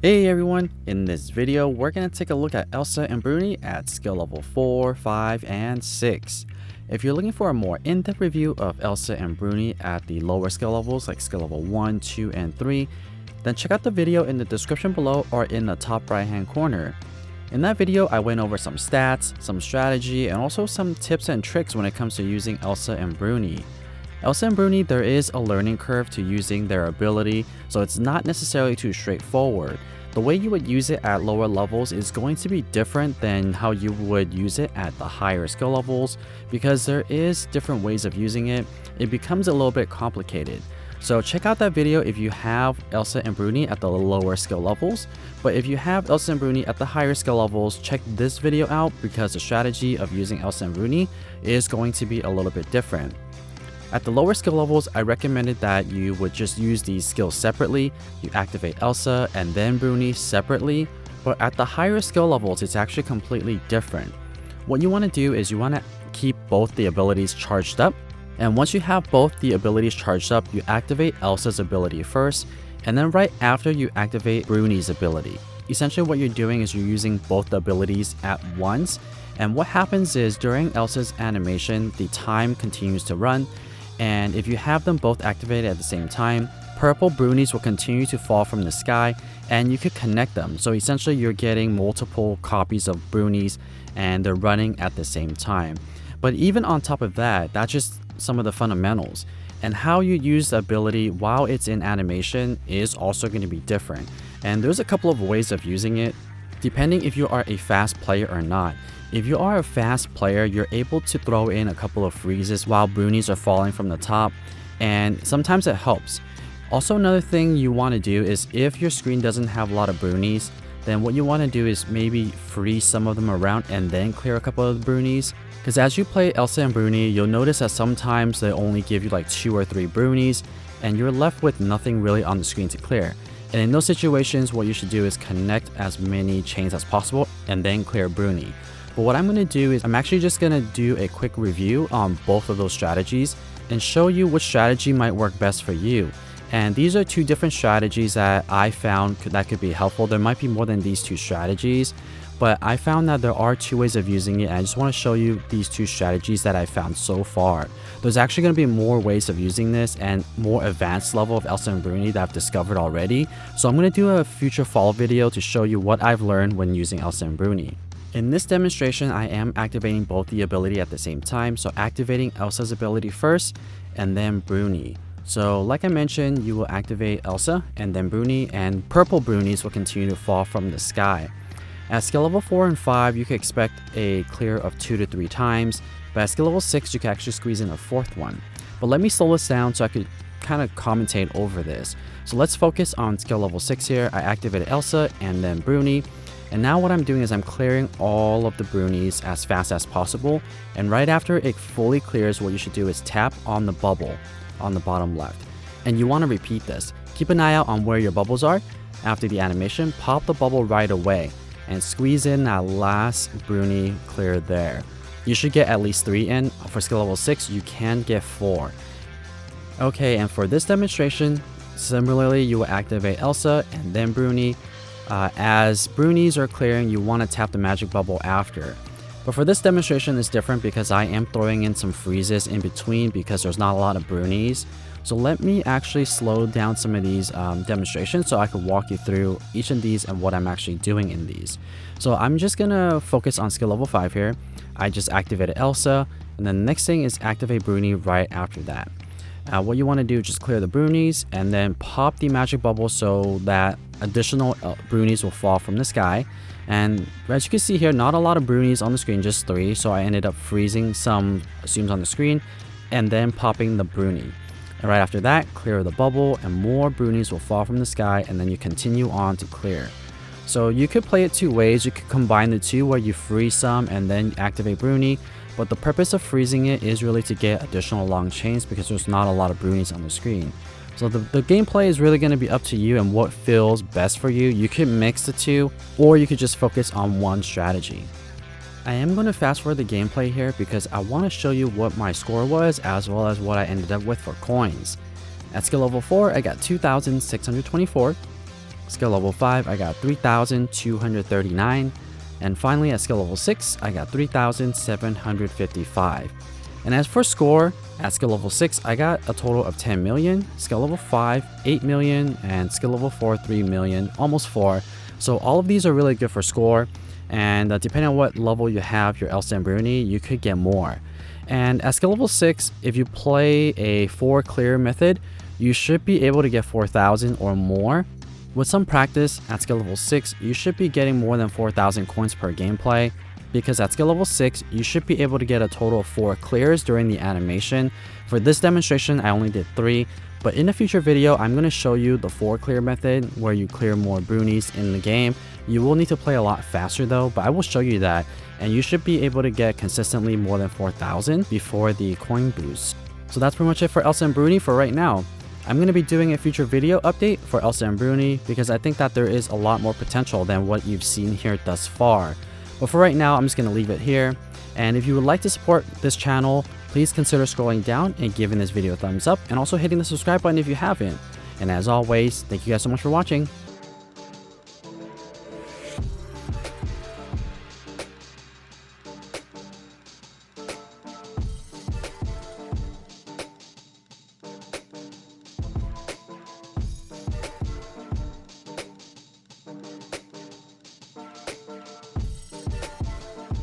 Hey everyone, in this video we're going to take a look at Elsa and Bruni at skill level 4, 5, and 6. If you're looking for a more in-depth review of Elsa and Bruni at the lower skill levels like skill level 1, 2, and 3, then check out the video in the description below or in the top right hand corner. In that video I went over some stats, some strategy, and also some tips and tricks when it comes to using Elsa and Bruni. Elsa and Bruni, there is a learning curve to using their ability, so it's not necessarily too straightforward. The way you would use it at lower levels is going to be different than how you would use it at the higher skill levels, because there is different ways of using it. It becomes a little bit complicated. So check out that video if you have Elsa and Bruni at the lower skill levels, but if you have Elsa and Bruni at the higher skill levels, check this video out because the strategy of using Elsa and Bruni is going to be a little bit different. At the lower skill levels, I recommended that you would just use these skills separately. You activate Elsa and then Bruni separately, but at the higher skill levels, it's actually completely different. What you want to do is you want to keep both the abilities charged up, and once you have both the abilities charged up, you activate Elsa's ability first, and then right after you activate Bruni's ability. Essentially what you're doing is you're using both the abilities at once, and what happens is during Elsa's animation, the time continues to run. And if you have them both activated at the same time, purple Brunis will continue to fall from the sky and you could connect them. So essentially you're getting multiple copies of Brunis and they're running at the same time. But even on top of that, that's just some of the fundamentals. And how you use the ability while it's in animation is also going to be different. And there's a couple of ways of using it, depending if you are a fast player or not. If you are a fast player, you're able to throw in a couple of freezes while Brunis are falling from the top, and sometimes it helps. Also, another thing you want to do is if your screen doesn't have a lot of Brunis, then what you want to do is maybe freeze some of them around and then clear a couple of the Brunis. Because as you play Elsa and Bruni, you'll notice that sometimes they only give you like 2 or 3 Brunis, and you're left with nothing really on the screen to clear. And in those situations, what you should do is connect as many chains as possible and then clear Bruni. But what I'm going to do is I'm actually just going to do a quick review on both of those strategies and show you which strategy might work best for you. And these are 2 different strategies that I found that could be helpful. There might be more than these 2 strategies, but I found that there are 2 ways of using it, and I just want to show you these 2 strategies that I found so far. There's actually going to be more ways of using this and more advanced level of Elsa and Bruni that I've discovered already. So I'm going to do a future fall video to show you what I've learned when using Elsa and Bruni. In this demonstration, I am activating both the ability at the same time, so activating Elsa's ability first and then Bruni. So like I mentioned, you will activate Elsa and then Bruni, and purple Brunis will continue to fall from the sky. At skill level 4 and 5, you can expect a clear of 2 to 3 times, but at skill level 6, you can actually squeeze in a 4th one. But let me slow this down so I could kind of commentate over this. So let's focus on skill level 6 here. I activated Elsa and then Bruni. And now what I'm doing is I'm clearing all of the Brunis as fast as possible. And right after it fully clears, what you should do is tap on the bubble on the bottom left. And you want to repeat this. Keep an eye out on where your bubbles are. After the animation, pop the bubble right away and squeeze in that last Bruni clear there. You should get at least 3 in. For skill level 6, you can get 4. Okay, and for this demonstration, similarly, you will activate Elsa and then Bruni. As Brunis are clearing, you want to tap the magic bubble after. But for this demonstration, it's different because I am throwing in some freezes in between because there's not a lot of Brunis. So let me actually slow down some of these demonstrations so I could walk you through each of these and what I'm actually doing in these. So I'm just going to focus on skill level 5 here. I just activated Elsa, and then the next thing is activate Bruni right after that. What you want to do is just clear the Brunis and then pop the magic bubble so that additional Brunis will fall from the sky. And as you can see here, not a lot of Brunis on the screen, just 3. So I ended up freezing some assumes on the screen and then popping the Bruni. And right after that, clear the bubble and more Brunis will fall from the sky, and then you continue on to clear. So you could play it 2 ways. You could combine the 2 where you freeze some and then activate Bruni. But the purpose of freezing it is really to get additional long chains because there's not a lot of Brunis on the screen. So the gameplay is really going to be up to you and what feels best for you. You could mix the 2, or you could just focus on one strategy. I am going to fast forward the gameplay here because I want to show you what my score was as well as what I ended up with for coins. At skill level 4, I got 2,624. Skill level 5, I got 3,239. And finally, at skill level 6, I got 3,755. And as for score, at skill level 6, I got a total of 10 million, skill level 5, 8 million, and skill level 4, 3 million, almost 4. So all of these are really good for score. And depending on what level you have your Elsa and Bruni, you could get more. And at skill level 6, if you play a 4 clear method, you should be able to get 4,000 or more. With some practice, at skill level 6, you should be getting more than 4,000 coins per gameplay, because at skill level 6, you should be able to get a total of 4 clears during the animation. For this demonstration, I only did 3, but in a future video, I'm going to show you the 4 clear method where you clear more Brunis in the game. You will need to play a lot faster though, but I will show you that, and you should be able to get consistently more than 4,000 before the coin boost. So that's pretty much it for Elsa and Bruni for right now. I'm going to be doing a future video update for Elsa and Bruni because I think that there is a lot more potential than what you've seen here thus far. But for right now, I'm just going to leave it here. And if you would like to support this channel, please consider scrolling down and giving this video a thumbs up and also hitting the subscribe button if you haven't. And as always, thank you guys so much for watching.